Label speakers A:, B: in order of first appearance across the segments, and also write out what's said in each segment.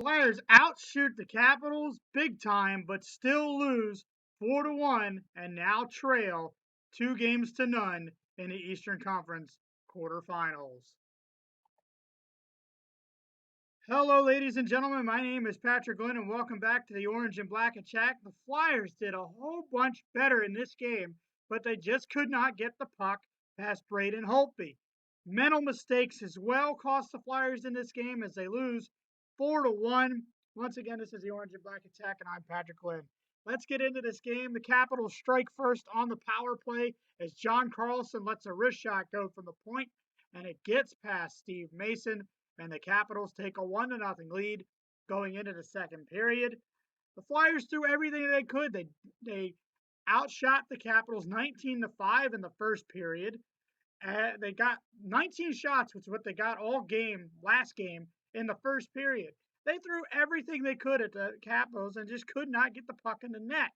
A: Flyers outshoot the Capitals big time, but still lose 4-1 and now trail 2-0 in the Eastern Conference quarterfinals. Hello, ladies and gentlemen. My name is Patrick Glenn, and welcome back to the Orange and Black Attack. The Flyers did a whole bunch better in this game, but they just could not get the puck past Braden Holtby. Mental mistakes as well cost the Flyers in this game as they lose 4-1. Once again, this is the Orange and Black Attack, and I'm Patrick Glenn. Let's get into this game. The Capitals strike first on the power play as John Carlson lets a wrist shot go from the point, and it gets past Steve Mason, and the Capitals take a 1-0 lead going into the second period. The Flyers threw everything they could. They outshot the Capitals 19-5 in the first period. They got 19 shots, which is what they got all game, last game, in the first period. They threw everything they could at the Capitals and just could not get the puck in the net.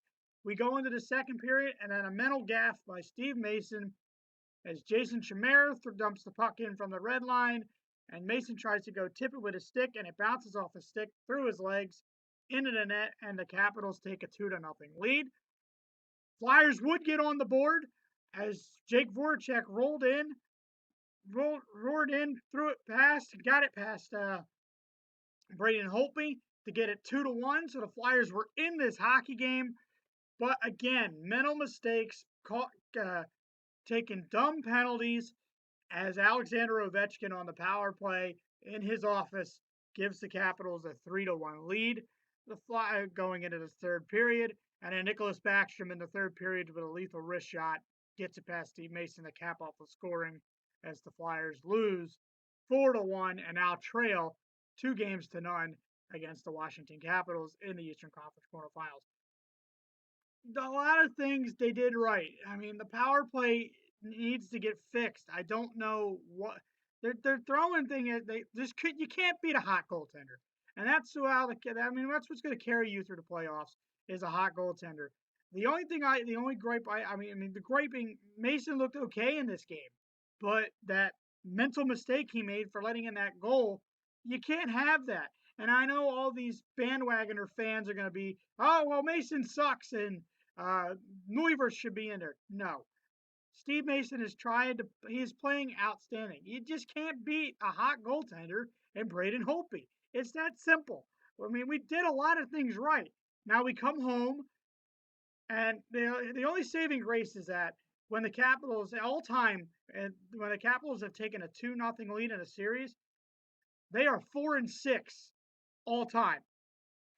A: We go into the second period, and then a mental gaffe by Steve Mason as Jason Chimera dumps the puck in from the red line, and Mason tries to go tip it with his stick, and it bounces off the stick through his legs into the net, and the Capitals take a 2-0 lead. Flyers would get on the board as Jake Voracek roared in, threw it past, got it past Braden Holtby to get it 2-1. So the Flyers were in this hockey game, but again, mental mistakes, taking dumb penalties, as Alexander Ovechkin on the power play in his office gives the Capitals a 3-1 lead. The Fly going into the third period, and then Nicholas Backstrom in the third period with a lethal wrist shot gets it past Steve Mason to cap off the scoring as the Flyers lose 4-1 and now trail 2-0 against the Washington Capitals in the Eastern Conference quarterfinals. A lot of things they did right. I mean, the power play needs to get fixed. I don't know what they're throwing things. They just could. You can't beat a hot goaltender, and that's how that's what's going to carry you through the playoffs is a hot goaltender. The only gripe the griping, Mason looked okay in this game, but that mental mistake he made for letting in that goal, you can't have that. And I know all these bandwagoner fans are going to be, oh well, Mason sucks and Neuvirth should be in there. No, Steve Mason he's playing outstanding. You just can't beat a hot goaltender and Braden Holtby. It's that simple. I mean, we did a lot of things right. Now we come home, and the only saving grace is that when the Capitals, all time, and when the Capitals have taken a 2-0 lead in a series, they are 4-6 all time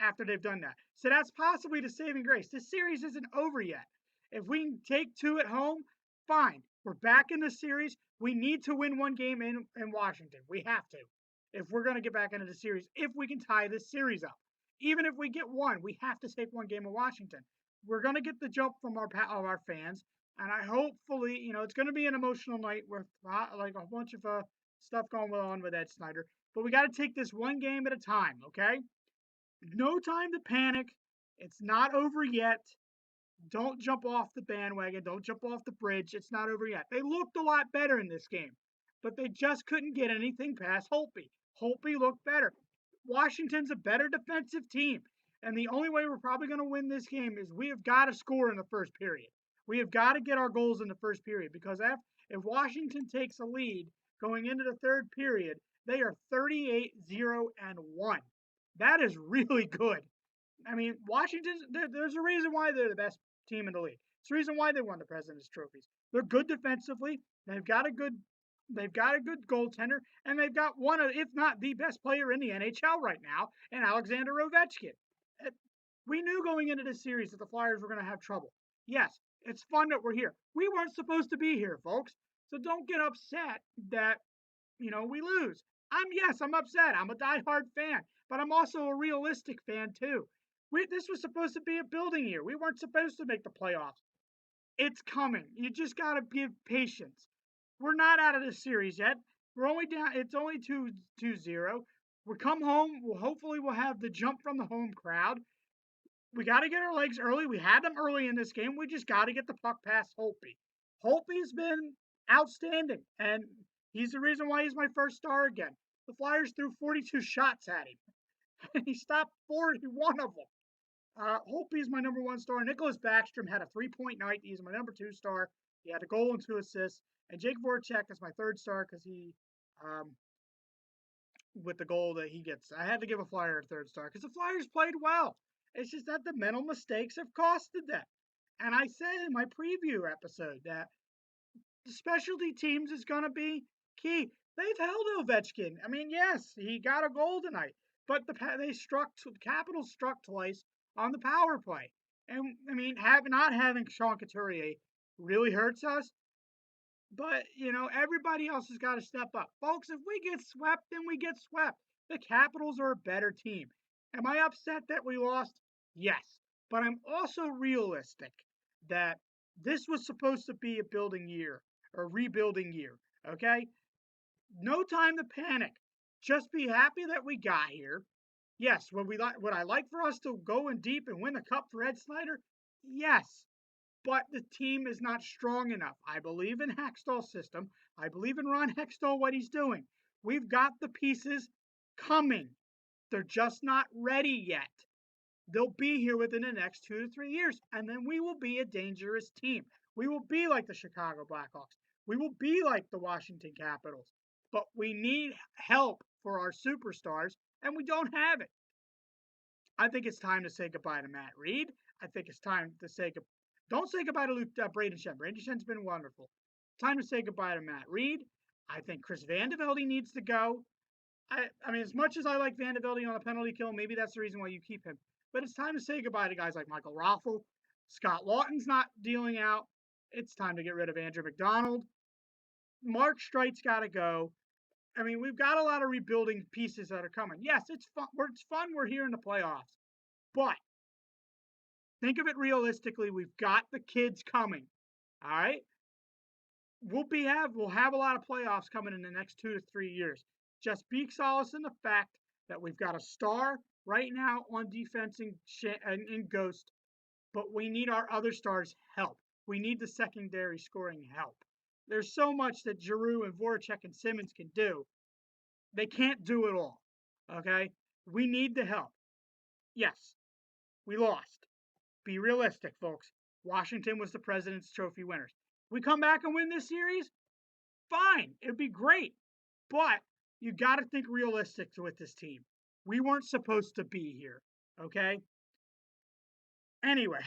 A: after they've done that. So that's possibly the saving grace. This series isn't over yet. If we can take 2 at home, fine. We're back in the series. We need to win one game in Washington. We have to. If we're going to get back into the series, if we can tie this series up. Even if we get one, we have to take one game in Washington. We're going to get the jump from our fans. And I hopefully, it's going to be an emotional night with like a bunch of stuff going on with Ed Snyder. But we got to take this one game at a time, okay? No time to panic. It's not over yet. Don't jump off the bandwagon. Don't jump off the bridge. It's not over yet. They looked a lot better in this game, but they just couldn't get anything past Holtby. Holtby looked better. Washington's a better defensive team, and the only way we're probably going to win this game is we have got to score in the first period. We have got to get our goals in the first period because if Washington takes a lead going into the third period, they are 38-0-1. That is really good. I mean, there's a reason why they're the best team in the league. It's the reason why they won the President's trophies. They're good defensively. They've got a good goaltender, and they've got one of, if not the best player in the NHL right now, in Alexander Ovechkin. We knew going into this series that the Flyers were going to have trouble. Yes, it's fun that we're here. We weren't supposed to be here, folks. So don't get upset that we lose. I'm upset. I'm a diehard fan, but I'm also a realistic fan too. This was supposed to be a building year. We weren't supposed to make the playoffs. It's coming. You just got to give patience. We're not out of this series yet. We're only down. It's only 2-0. We come home. Hopefully we'll have the jump from the home crowd. We got to get our legs early. We had them early in this game. We just got to get the puck past Holtby. Holtby's been outstanding, and he's the reason why he's my first star again. The Flyers threw 42 shots at him. and he stopped 41 of them. Holtby's my number 1 star. Nicholas Backstrom had a 3-point night. He's my number 2 star. He had a goal and 2 assists. And Jake Voracek is my 3rd star because he, with the goal that he gets, I had to give a Flyer a 3rd star because the Flyers played well. It's just that the mental mistakes have costed them. And I said in my preview episode that the specialty teams is going to be key. They've held Ovechkin. I mean, yes, he got a goal tonight, but the Capitals struck twice on the power play. And I mean, not having Sean Couturier really hurts us. But everybody else has got to step up, folks. If we get swept, then we get swept. The Capitals are a better team. Am I upset that we lost? Yes, but I'm also realistic that this was supposed to be a building year or rebuilding year. Okay, no time to panic. Just be happy that we got here. Yes, would I like for us to go in deep and win the cup for Ed Snyder? Yes, but the team is not strong enough. I believe in Hextall's system. I believe in Ron Hextall, what he's doing. We've got the pieces coming. They're just not ready yet. They'll be here within the next 2 to 3 years, and then we will be a dangerous team. We will be like the Chicago Blackhawks. We will be like the Washington Capitals. But we need help for our superstars, and we don't have it. I think it's time to say goodbye to Matt Reed. I think it's time to say goodbye. Don't say goodbye to Brayden Schenn. Brayden Schenn's been wonderful. Time to say goodbye to Matt Reed. I think Chris Vandevelde needs to go. I mean, as much as I like Vandevelde on a penalty kill, maybe that's the reason why you keep him. But it's time to say goodbye to guys like Michael Raffl. Scott Lawton's not dealing out. It's time to get rid of Andrew McDonald. Mark Stright's got to go. I mean, we've got a lot of rebuilding pieces that are coming. Yes, it's fun. It's fun. We're here in the playoffs. But think of it realistically. We've got the kids coming. All right. We'll have a lot of playoffs coming in the next 2 to 3 years. Just be solace in the fact that we've got a star right now on defense in Ghost, but we need our other stars help. We need the secondary scoring help. There's so much that Giroux and Voracek and Simmons can do. They can't do it all. Okay? We need the help. Yes, we lost. Be realistic, folks. Washington was the President's Trophy winners. We come back and win this series? Fine. It'd be great. But you got to think realistic with this team. We weren't supposed to be here. Okay? Anyway,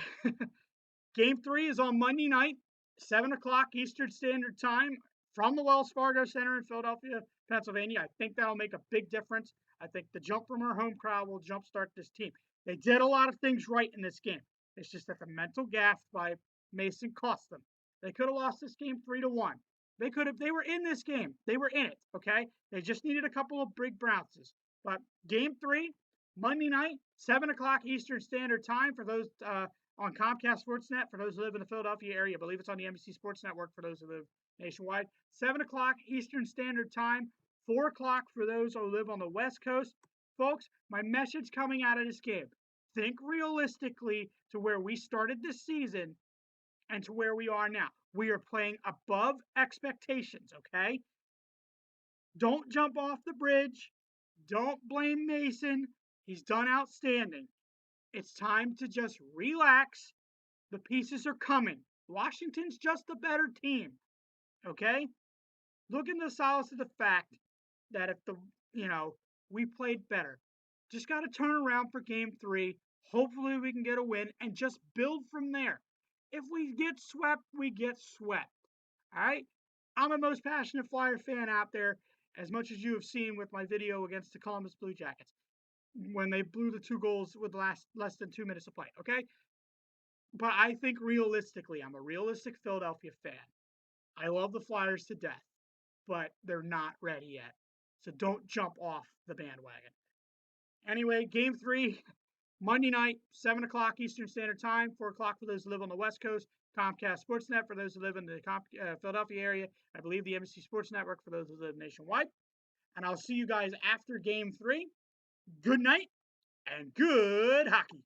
A: Game 3 is on Monday night, 7 o'clock Eastern Standard Time from the Wells Fargo Center in Philadelphia, Pennsylvania. I think that'll make a big difference. I think the jump from our home crowd will jumpstart this team. They did a lot of things right in this game. It's just that the mental gaff by Mason cost them. They could have lost this game 3-1. They were in this game. They were in it, okay? They just needed a couple of big bounces. But Game 3, Monday night, 7 o'clock Eastern Standard Time for those on Comcast Sportsnet for those who live in the Philadelphia area. I believe it's on the NBC Sports Network for those who live nationwide. 7 o'clock Eastern Standard Time, 4 o'clock for those who live on the West Coast. Folks, my message coming out of this game, think realistically to where we started this season and to where we are now. We are playing above expectations, okay? Don't jump off the bridge. Don't blame Mason. He's done outstanding. It's time to just relax. The pieces are coming. Washington's just a better team. Okay? Look in the solace of the fact that if we played better. Just got to turn around for Game 3. Hopefully we can get a win and just build from there. If we get swept, we get swept. All right? I'm the most passionate Flyer fan out there, as much as you have seen with my video against the Columbus Blue Jackets when they blew the 2 goals with less than 2 minutes to play. Okay? But I think realistically, I'm a realistic Philadelphia fan. I love the Flyers to death, but they're not ready yet. So don't jump off the bandwagon. Anyway, Game 3, Monday night, 7 o'clock Eastern Standard Time, 4 o'clock for those who live on the West Coast, Comcast Sportsnet for those who live in the Philadelphia area, I believe the NBC Sports Network for those who live nationwide. And I'll see you guys after Game 3. Good night and good hockey.